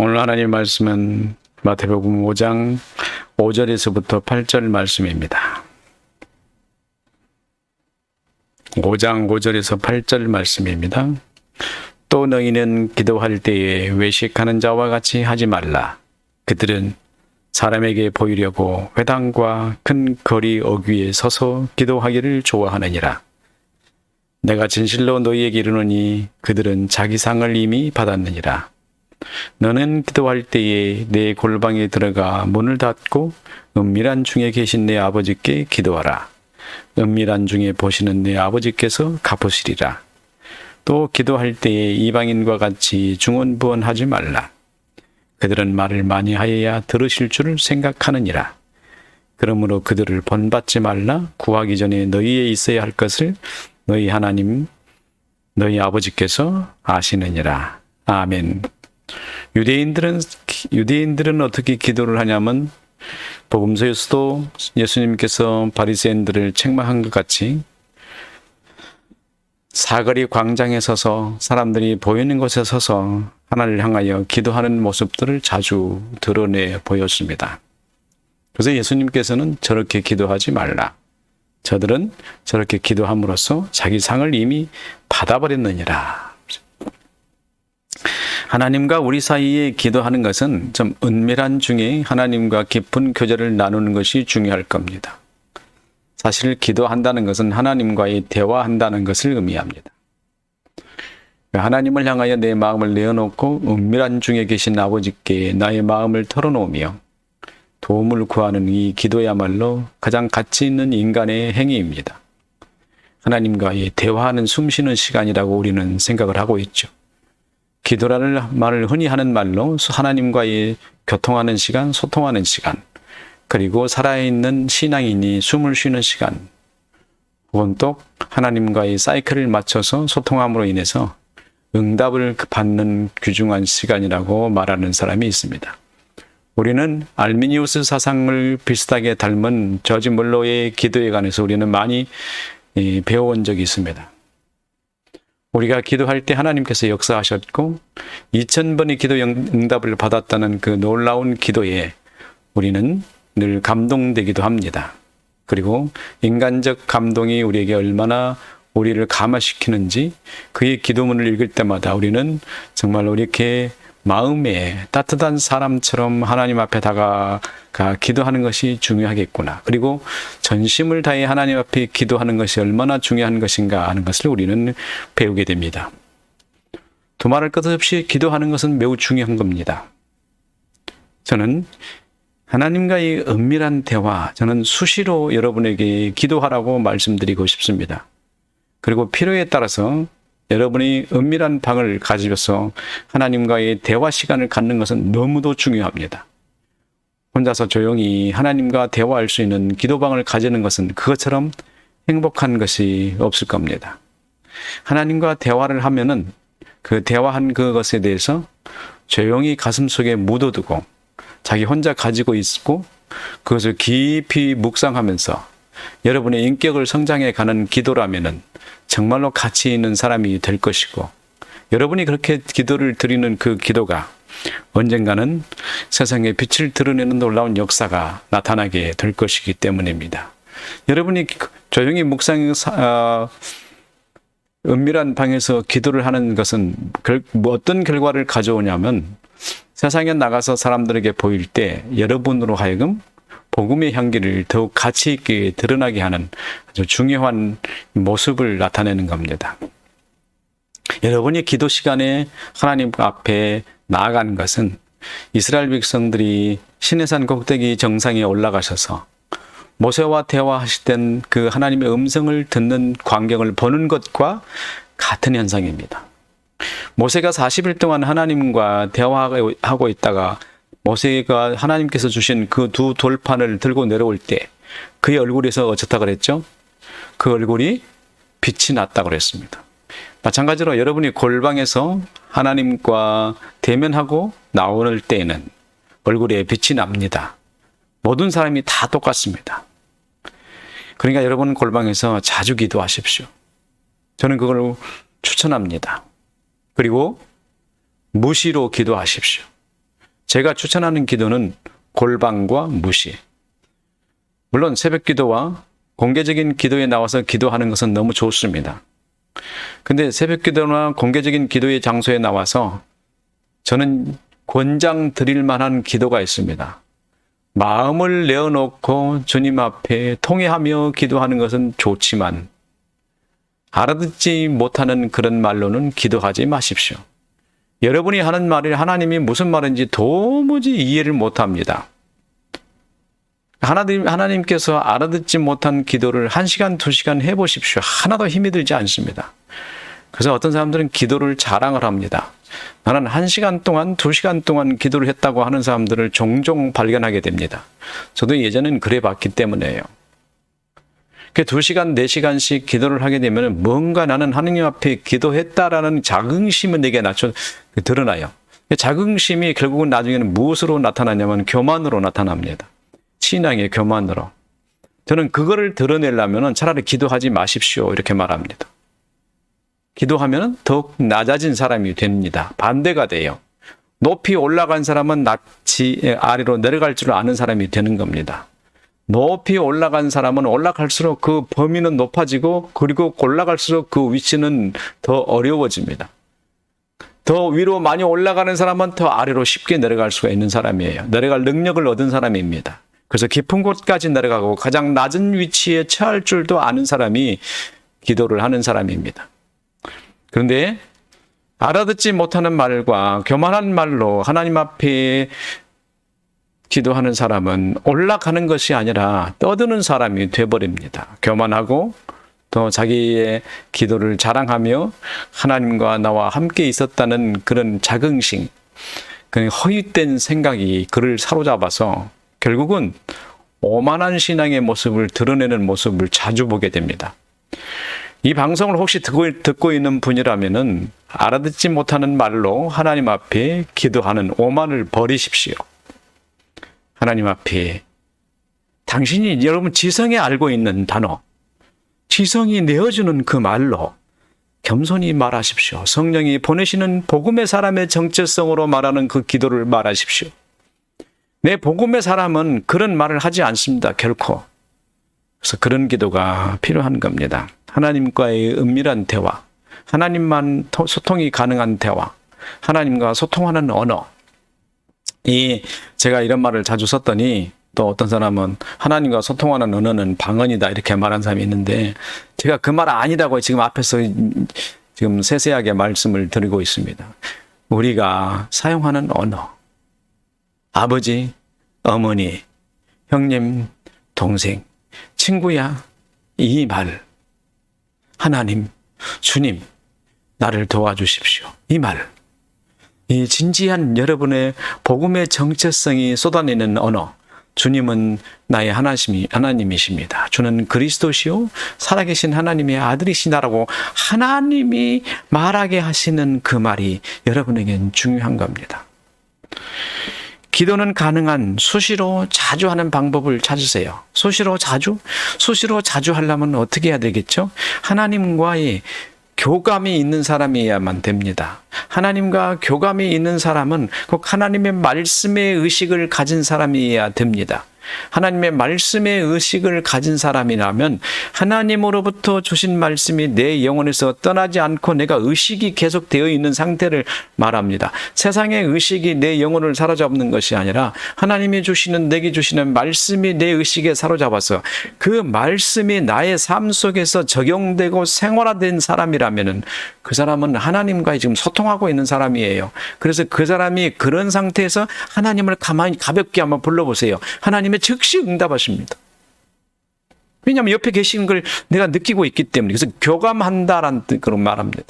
오늘 하나님 말씀은 마태복음 5장 5절에서부터 8절 말씀입니다. 5장 5절에서 8절 말씀입니다. 또 너희는 기도할 때에 외식하는 자와 같이 하지 말라. 그들은 사람에게 보이려고 회당과 큰 거리 어귀에 서서 기도하기를 좋아하느니라. 내가 진실로 너희에게 이르노니 그들은 자기 상을 이미 받았느니라. 너는 기도할 때에 내 골방에 들어가 문을 닫고 은밀한 중에 계신 내 아버지께 기도하라. 은밀한 중에 보시는 내 아버지께서 갚으시리라. 또 기도할 때에 이방인과 같이 중언부언하지 말라. 그들은 말을 많이 하여야 들으실 줄 생각하느니라. 그러므로 그들을 본받지 말라. 구하기 전에 너희에 있어야 할 것을 너희 하나님, 너희 아버지께서 아시느니라. 아멘. 유대인들은 어떻게 기도를 하냐면 복음서에서도 예수님께서 바리새인들을 책망한 것 같이 사거리 광장에 서서 사람들이 보이는 곳에 서서 하나님을 향하여 기도하는 모습들을 자주 드러내 보였습니다. 그래서 예수님께서는 저렇게 기도하지 말라. 저들은 저렇게 기도함으로써 자기 상을 이미 받아버렸느니라. 하나님과 우리 사이에 기도하는 것은 좀 은밀한 중에 하나님과 깊은 교제를 나누는 것이 중요할 겁니다. 사실 기도한다는 것은 하나님과의 대화한다는 것을 의미합니다. 하나님을 향하여 내 마음을 내어놓고 은밀한 중에 계신 아버지께 나의 마음을 털어놓으며 도움을 구하는 이 기도야말로 가장 가치 있는 인간의 행위입니다. 하나님과의 대화하는 숨쉬는 시간이라고 우리는 생각을 하고 있죠. 기도라는 말을 흔히 하는 말로 하나님과의 교통하는 시간, 소통하는 시간, 그리고 살아있는 신앙인이 숨을 쉬는 시간, 혹은 또 하나님과의 사이클을 맞춰서 소통함으로 인해서 응답을 받는 귀중한 시간이라고 말하는 사람이 있습니다. 우리는 알미니우스 사상을 비슷하게 닮은 저지 물로의 기도에 관해서 우리는 많이 배워온 적이 있습니다. 우리가 기도할 때 하나님께서 역사하셨고 2000번의 기도 응답을 받았다는 그 놀라운 기도에 우리는 늘 감동되기도 합니다. 그리고 인간적 감동이 우리에게 얼마나 우리를 감화시키는지 그의 기도문을 읽을 때마다 우리는 정말로 이렇게 마음에 따뜻한 사람처럼 하나님 앞에 다가가 기도하는 것이 중요하겠구나. 그리고 전심을 다해 하나님 앞에 기도하는 것이 얼마나 중요한 것인가 하는 것을 우리는 배우게 됩니다. 두말할 것 없이 기도하는 것은 매우 중요한 겁니다. 저는 하나님과의 은밀한 대화, 저는 수시로 여러분에게 기도하라고 말씀드리고 싶습니다. 그리고 필요에 따라서 여러분이 은밀한 방을 가지셔서 하나님과의 대화 시간을 갖는 것은 너무도 중요합니다. 혼자서 조용히 하나님과 대화할 수 있는 기도방을 가지는 것은 그것처럼 행복한 것이 없을 겁니다. 하나님과 대화를 하면은 그 대화한 그것에 대해서 조용히 가슴속에 묻어두고 자기 혼자 가지고 있고 그것을 깊이 묵상하면서 여러분의 인격을 성장해 가는 기도라면은 정말로 가치 있는 사람이 될 것이고 여러분이 그렇게 기도를 드리는 그 기도가 언젠가는 세상에 빛을 드러내는 놀라운 역사가 나타나게 될 것이기 때문입니다. 여러분이 조용히 은밀한 방에서 기도를 하는 것은 어떤 결과를 가져오냐면 세상에 나가서 사람들에게 보일 때 여러분으로 하여금 복음의 향기를 더욱 가치 있게 드러나게 하는 아주 중요한 모습을 나타내는 겁니다. 여러분이 기도 시간에 하나님 앞에 나아가는 것은 이스라엘 백성들이 시내산 꼭대기 정상에 올라가셔서 모세와 대화하실 땐 그 하나님의 음성을 듣는 광경을 보는 것과 같은 현상입니다. 모세가 40일 동안 하나님과 대화하고 있다가 모세가 하나님께서 주신 그 두 돌판을 들고 내려올 때 그의 얼굴에서 어쩌다 그랬죠? 그 얼굴이 빛이 났다 그랬습니다. 마찬가지로 여러분이 골방에서 하나님과 대면하고 나올 때에는 얼굴에 빛이 납니다. 모든 사람이 다 똑같습니다. 그러니까 여러분 골방에서 자주 기도하십시오. 저는 그걸 추천합니다. 그리고 무시로 기도하십시오. 제가 추천하는 기도는 골방과 무시. 물론 새벽 기도와 공개적인 기도에 나와서 기도하는 것은 너무 좋습니다. 근데 새벽 기도나 공개적인 기도의 장소에 나와서 저는 권장 드릴 만한 기도가 있습니다. 마음을 내어놓고 주님 앞에 통회하며 기도하는 것은 좋지만 알아듣지 못하는 그런 말로는 기도하지 마십시오. 여러분이 하는 말이 하나님이 무슨 말인지 도무지 이해를 못합니다. 하나님께서 알아듣지 못한 기도를 1시간, 2시간 해보십시오. 하나도 힘이 들지 않습니다. 그래서 어떤 사람들은 기도를 자랑을 합니다. 나는 1시간 동안, 2시간 동안 기도를 했다고 하는 사람들을 종종 발견하게 됩니다. 저도 예전엔 그래 봤기 때문에요. 2시간, 4시간씩 기도를 하게 되면 뭔가 나는 하느님 앞에 기도했다라는 자긍심은 내게 드러나요. 자긍심이 결국은 나중에는 무엇으로 나타나냐면 교만으로 나타납니다. 신앙의 교만으로. 저는 그거를 드러내려면 차라리 기도하지 마십시오. 이렇게 말합니다. 기도하면 더욱 낮아진 사람이 됩니다. 반대가 돼요. 높이 올라간 사람은 아래로 내려갈 줄 아는 사람이 되는 겁니다. 높이 올라간 사람은 올라갈수록 그 범위는 높아지고 그리고 올라갈수록 그 위치는 더 어려워집니다. 더 위로 많이 올라가는 사람은 더 아래로 쉽게 내려갈 수가 있는 사람이에요. 내려갈 능력을 얻은 사람입니다. 그래서 깊은 곳까지 내려가고 가장 낮은 위치에 처할 줄도 아는 사람이 기도를 하는 사람입니다. 그런데 알아듣지 못하는 말과 교만한 말로 하나님 앞에 기도하는 사람은 올라가는 것이 아니라 떠드는 사람이 되어버립니다. 교만하고 또 자기의 기도를 자랑하며 하나님과 나와 함께 있었다는 그런 자긍심, 그 허위된 생각이 그를 사로잡아서 결국은 오만한 신앙의 모습을 드러내는 모습을 자주 보게 됩니다. 이 방송을 혹시 듣고 있는 분이라면은 알아듣지 못하는 말로 하나님 앞에 기도하는 오만을 버리십시오. 하나님 앞에 당신이 여러분 지성에 알고 있는 단어, 지성이 내어주는 그 말로 겸손히 말하십시오. 성령이 보내시는 복음의 사람의 정체성으로 말하는 그 기도를 말하십시오. 내 복음의 사람은 그런 말을 하지 않습니다. 결코. 그래서 그런 기도가 필요한 겁니다. 하나님과의 은밀한 대화, 하나님만 소통이 가능한 대화, 하나님과 소통하는 언어. 제가 이런 말을 자주 썼더니 또 어떤 사람은 하나님과 소통하는 언어는 방언이다 이렇게 말한 사람이 있는데 제가 그 말 아니라고 지금 앞에서 지금 세세하게 말씀을 드리고 있습니다. 우리가 사용하는 언어, 아버지, 어머니, 형님, 동생, 친구야, 이 말, 하나님, 주님, 나를 도와주십시오. 이 말, 이 진지한 여러분의 복음의 정체성이 쏟아내는 언어, 주님은 나의 하나님이십니다. 주는 그리스도시요 살아계신 하나님의 아들이시다라고 하나님이 말하게 하시는 그 말이 여러분에겐 중요한 겁니다. 기도는 가능한 수시로 자주 하는 방법을 찾으세요. 수시로 자주 하려면 어떻게 해야 되겠죠? 하나님과의 교감이 있는 사람이어야만 됩니다. 하나님과 교감이 있는 사람은 꼭 하나님의 말씀의 의식을 가진 사람이어야 됩니다. 하나님의 말씀의 의식을 가진 사람이라면 하나님으로부터 주신 말씀이 내 영혼에서 떠나지 않고 내가 의식이 계속 되어 있는 상태를 말합니다. 세상의 의식이 내 영혼을 사로잡는 것이 아니라 하나님이 주시는 내게 주시는 말씀이 내 의식에 사로잡아서 그 말씀이 나의 삶 속에서 적용되고 생활화된 사람이라면 그 사람은 하나님과 지금 소통하고 있는 사람이에요. 그래서 그 사람이 그런 상태에서 하나님을 가볍게 한번 불러보세요. 하나님의 즉시 응답하십니다. 왜냐하면 옆에 계신 걸 내가 느끼고 있기 때문에. 그래서 교감한다라는 뜻으로 말합니다.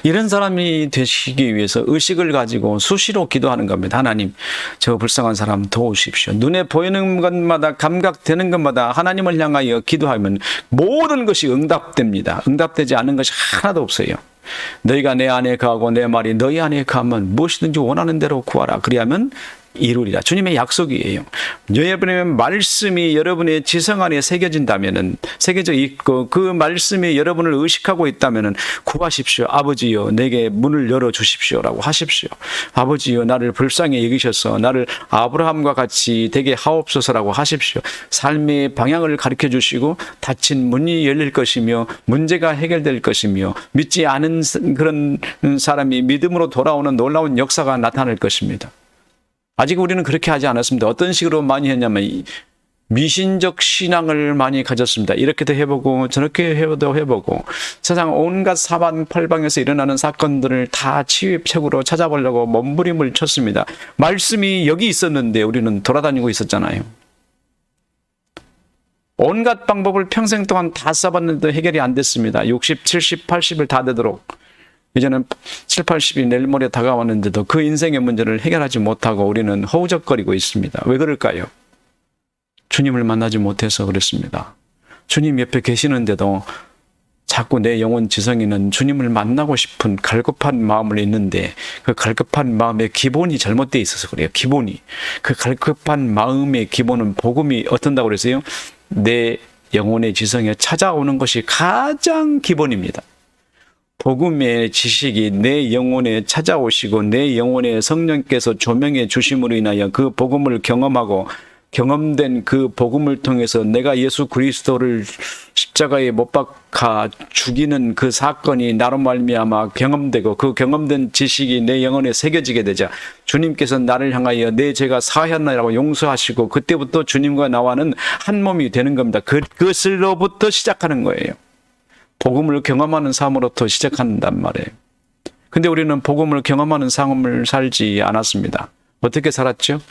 이런 사람이 되시기 위해서 의식을 가지고 수시로 기도하는 겁니다. 하나님, 저 불쌍한 사람 도우십시오. 눈에 보이는 것마다 감각되는 것마다 하나님을 향하여 기도하면 모든 것이 응답됩니다. 응답되지 않는 것이 하나도 없어요. 너희가 내 안에 거하고 내 말이 너희 안에 거하면 무엇이든지 원하는 대로 구하라. 그리하면 이루리라. 주님의 약속이에요. 여러분의 말씀이 여러분의 지성 안에 새겨져 있고 그 말씀이 여러분을 의식하고 있다면은 구하십시오. 아버지여 내게 문을 열어 주십시오라고 하십시오. 아버지여 나를 불쌍히 여기셔서 나를 아브라함과 같이 되게 하옵소서라고 하십시오. 삶의 방향을 가르쳐 주시고 닫힌 문이 열릴 것이며 문제가 해결될 것이며 믿지 않은 그런 사람이 믿음으로 돌아오는 놀라운 역사가 나타날 것입니다. 아직 우리는 그렇게 하지 않았습니다. 어떤 식으로 많이 했냐면 미신적 신앙을 많이 가졌습니다. 이렇게도 해보고 저렇게 해보고 세상 온갖 사방팔방에서 일어나는 사건들을 다 치유책으로 찾아보려고 몸부림을 쳤습니다. 말씀이 여기 있었는데 우리는 돌아다니고 있었잖아요. 온갖 방법을 평생 동안 다 써봤는데 해결이 안 됐습니다. 60, 70, 80을 다 되도록. 이제는 7, 80이 내일 모레 다가왔는데도 그 인생의 문제를 해결하지 못하고 우리는 허우적거리고 있습니다. 왜 그럴까요? 주님을 만나지 못해서 그렇습니다. 주님 옆에 계시는데도 자꾸 내 영혼 지성이는 주님을 만나고 싶은 갈급한 마음을 있는데 그 갈급한 마음의 기본이 잘못되어 있어서 그래요. 기본이. 그 갈급한 마음의 기본은 복음이 어떤다고 그랬어요? 내 영혼의 지성에 찾아오는 것이 가장 기본입니다. 복음의 지식이 내 영혼에 찾아오시고 내 영혼에 성령께서 조명해 주심으로 인하여 그 복음을 경험하고 경험된 그 복음을 통해서 내가 예수 그리스도를 십자가에 못 박아 죽이는 그 사건이 나로 말미암아 경험되고 그 경험된 지식이 내 영혼에 새겨지게 되자 주님께서 나를 향하여 내 죄가 사하였나라고 용서하시고 그때부터 주님과 나와는 한 몸이 되는 겁니다. 그것으로부터 시작하는 거예요. 복음을 경험하는 삶으로부터 시작한단 말이에요. 근데 우리는 복음을 경험하는 삶을 살지 않았습니다. 어떻게 살았죠?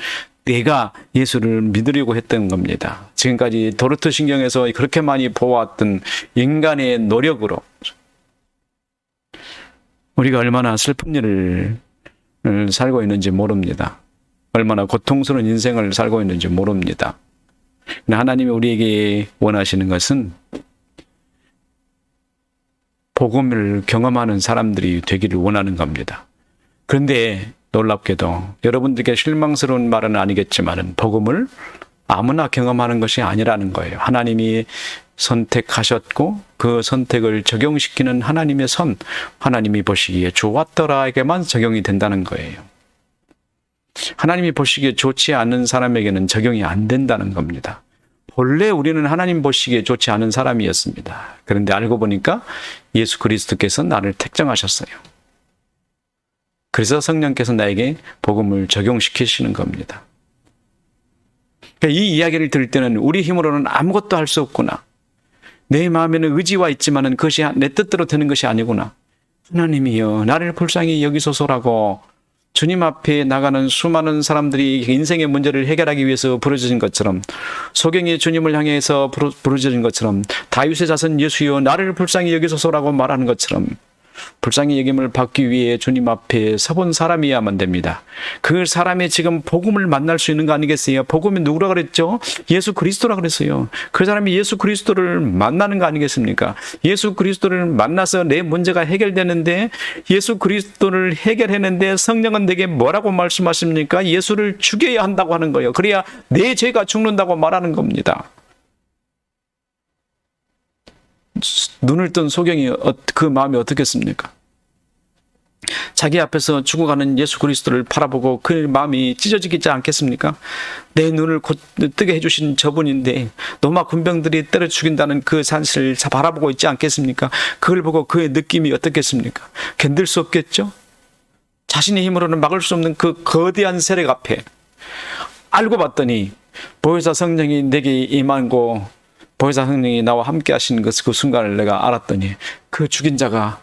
내가 예수를 믿으려고 했던 겁니다. 지금까지 도르트 신경에서 그렇게 많이 보았던 인간의 노력으로 우리가 얼마나 슬픈 일을 살고 있는지 모릅니다. 얼마나 고통스러운 인생을 살고 있는지 모릅니다. 하나님이 우리에게 원하시는 것은 복음을 경험하는 사람들이 되기를 원하는 겁니다. 그런데 놀랍게도 여러분들께 실망스러운 말은 아니겠지만 복음을 아무나 경험하는 것이 아니라는 거예요. 하나님이 선택하셨고 그 선택을 적용시키는 하나님의 선, 하나님이 보시기에 좋았더라에게만 적용이 된다는 거예요. 하나님이 보시기에 좋지 않은 사람에게는 적용이 안 된다는 겁니다. 본래 우리는 하나님 보시기에 좋지 않은 사람이었습니다. 그런데 알고 보니까 예수 그리스도께서 나를 택정하셨어요. 그래서 성령께서 나에게 복음을 적용시키시는 겁니다. 그러니까 이 이야기를 들을 때는 우리 힘으로는 아무것도 할 수 없구나. 내 마음에는 의지와 있지만은 그것이 내 뜻대로 되는 것이 아니구나. 하나님이여 나를 불쌍히 여기소서라고 주님 앞에 나가는 수많은 사람들이 인생의 문제를 해결하기 위해서 부르짖은 것처럼 소경이 주님을 향해서 부르짖은 것처럼 다윗의 자손 예수여 나를 불쌍히 여기소서라고 말하는 것처럼 불쌍히 여김을 받기 위해 주님 앞에 서본 사람이야만 됩니다. 그 사람이 지금 복음을 만날 수 있는 거 아니겠어요? 복음이 누구라 그랬죠? 예수 그리스도라 그랬어요. 그 사람이 예수 그리스도를 만나는 거 아니겠습니까? 예수 그리스도를 만나서 내 문제가 해결되는데 예수 그리스도를 해결했는데 성령은 내게 뭐라고 말씀하십니까? 예수를 죽여야 한다고 하는 거예요. 그래야 내 죄가 죽는다고 말하는 겁니다. 눈을 뜬 소경이 그 마음이 어떻겠습니까? 자기 앞에서 죽어가는 예수 그리스도를 바라보고 그 마음이 찢어지지 않겠습니까? 내 눈을 곧 뜨게 해주신 저분인데 로마 군병들이 때려 죽인다는 그 사실을 바라보고 있지 않겠습니까? 그걸 보고 그의 느낌이 어떻겠습니까? 견딜 수 없겠죠? 자신의 힘으로는 막을 수 없는 그 거대한 세력 앞에 알고 봤더니 보혜사 성령이 내게 임하고 보혜사 성령이 나와 함께 하시는 그 순간을 내가 알았더니 그 죽인 자가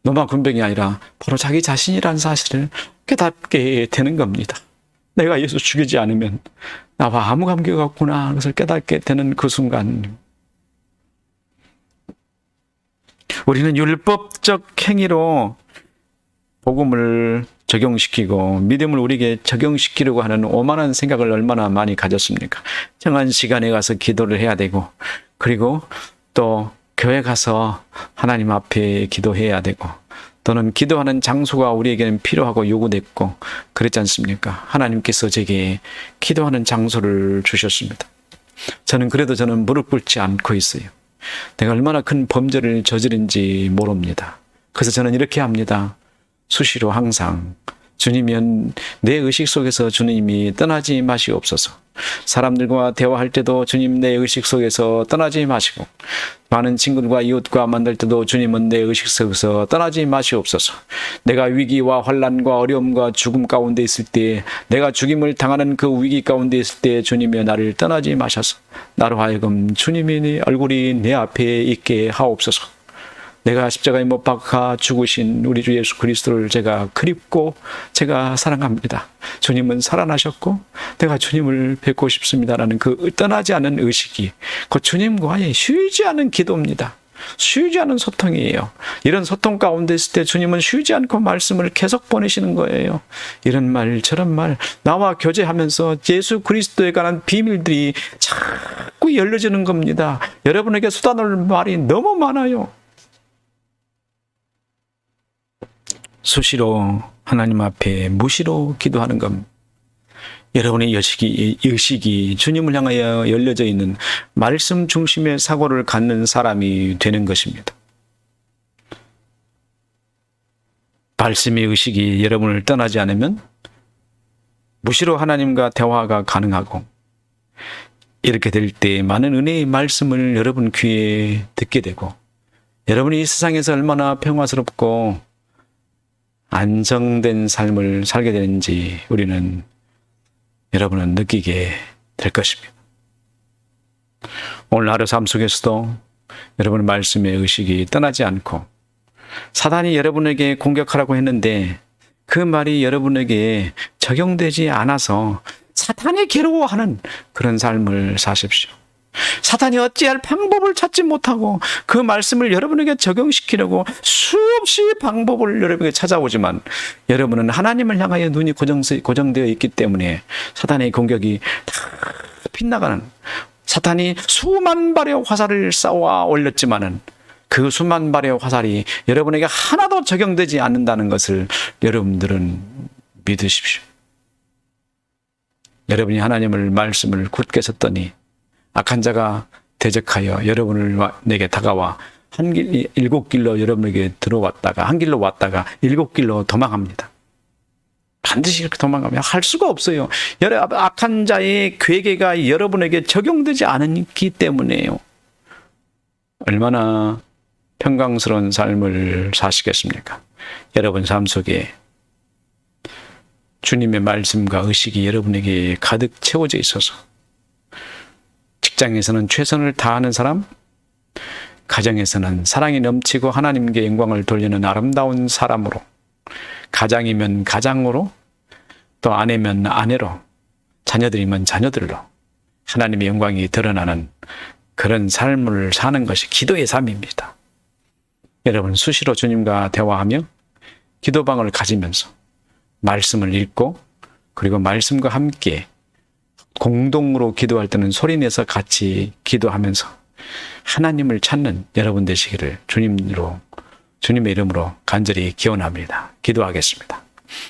로마 군병이 아니라 바로 자기 자신이라는 사실을 깨닫게 되는 겁니다. 내가 예수 죽이지 않으면 나와 아무 관계가 없구나. 그것을 깨닫게 되는 그 순간 우리는 율법적 행위로 복음을 적용시키고 믿음을 우리에게 적용시키려고 하는 오만한 생각을 얼마나 많이 가졌습니까? 정한 시간에 가서 기도를 해야 되고 그리고 또 교회 가서 하나님 앞에 기도해야 되고 또는 기도하는 장소가 우리에게는 필요하고 요구됐고 그랬지 않습니까? 하나님께서 제게 기도하는 장소를 주셨습니다. 저는 무릎 꿇지 않고 있어요. 내가 얼마나 큰 범죄를 저지른지 모릅니다. 그래서 저는 이렇게 합니다. 수시로 항상 주님이 내 의식 속에서 주님이 떠나지 마시옵소서. 사람들과 대화할 때도 주님 내 의식 속에서 떠나지 마시고, 많은 친구들과 이웃과 만날 때도 주님은 내 의식 속에서 떠나지 마시옵소서. 내가 위기와 환난과 어려움과 죽음 가운데 있을 때, 내가 죽임을 당하는 그 위기 가운데 있을 때 주님이 나를 떠나지 마셔서 나로 하여금 주님의 얼굴이 내 앞에 있게 하옵소서. 내가 십자가에 못 박아 죽으신 우리 주 예수 그리스도를 제가 그립고 제가 사랑합니다. 주님은 살아나셨고 내가 주님을 뵙고 싶습니다라는 그 떠나지 않은 의식이 그 주님과의 쉬지 않은 기도입니다. 쉬지 않은 소통이에요. 이런 소통 가운데 있을 때 주님은 쉬지 않고 말씀을 계속 보내시는 거예요. 이런 말 저런 말 나와 교제하면서 예수 그리스도에 관한 비밀들이 자꾸 열려지는 겁니다. 여러분에게 쏟아놓을 말이 너무 많아요. 수시로 하나님 앞에 무시로 기도하는 겁니다. 여러분의 의식이 주님을 향하여 열려져 있는 말씀 중심의 사고를 갖는 사람이 되는 것입니다. 말씀의 의식이 여러분을 떠나지 않으면 무시로 하나님과 대화가 가능하고, 이렇게 될 때 많은 은혜의 말씀을 여러분 귀에 듣게 되고, 여러분이 이 세상에서 얼마나 평화스럽고 안정된 삶을 살게 되는지 여러분은 느끼게 될 것입니다. 오늘 하루 삶 속에서도 여러분의 말씀의 의식이 떠나지 않고, 사단이 여러분에게 공격하라고 했는데 그 말이 여러분에게 적용되지 않아서 사탄이 괴로워하는 그런 삶을 사십시오. 사탄이 어찌할 방법을 찾지 못하고 그 말씀을 여러분에게 적용시키려고 수없이 방법을 여러분에게 찾아오지만, 여러분은 하나님을 향하여 눈이 고정되어 있기 때문에 사탄의 공격이 다 빗나가는, 사탄이 수만 발의 화살을 쏘아 올렸지만은 그 수만 발의 화살이 여러분에게 하나도 적용되지 않는다는 것을 여러분들은 믿으십시오. 여러분이 하나님을 말씀을 굳게 섰더니 악한 자가 대적하여 내게 다가와 일곱 길로 여러분에게 들어왔다가 한 길로 왔다가 일곱 길로 도망합니다. 반드시 이렇게 도망가면 할 수가 없어요. 악한 자의 괴계가 여러분에게 적용되지 않기 때문에요. 얼마나 평강스러운 삶을 사시겠습니까? 여러분 삶 속에 주님의 말씀과 의식이 여러분에게 가득 채워져 있어서, 직장에서는 최선을 다하는 사람, 가정에서는 사랑이 넘치고 하나님께 영광을 돌리는 아름다운 사람으로, 가장이면 가장으로, 또 아내면 아내로, 자녀들이면 자녀들로 하나님의 영광이 드러나는 그런 삶을 사는 것이 기도의 삶입니다. 여러분 수시로 주님과 대화하며 기도방을 가지면서 말씀을 읽고, 그리고 말씀과 함께 공동으로 기도할 때는 소리내서 같이 기도하면서 하나님을 찾는 여러분 되시기를 주님의 이름으로 간절히 기원합니다. 기도하겠습니다.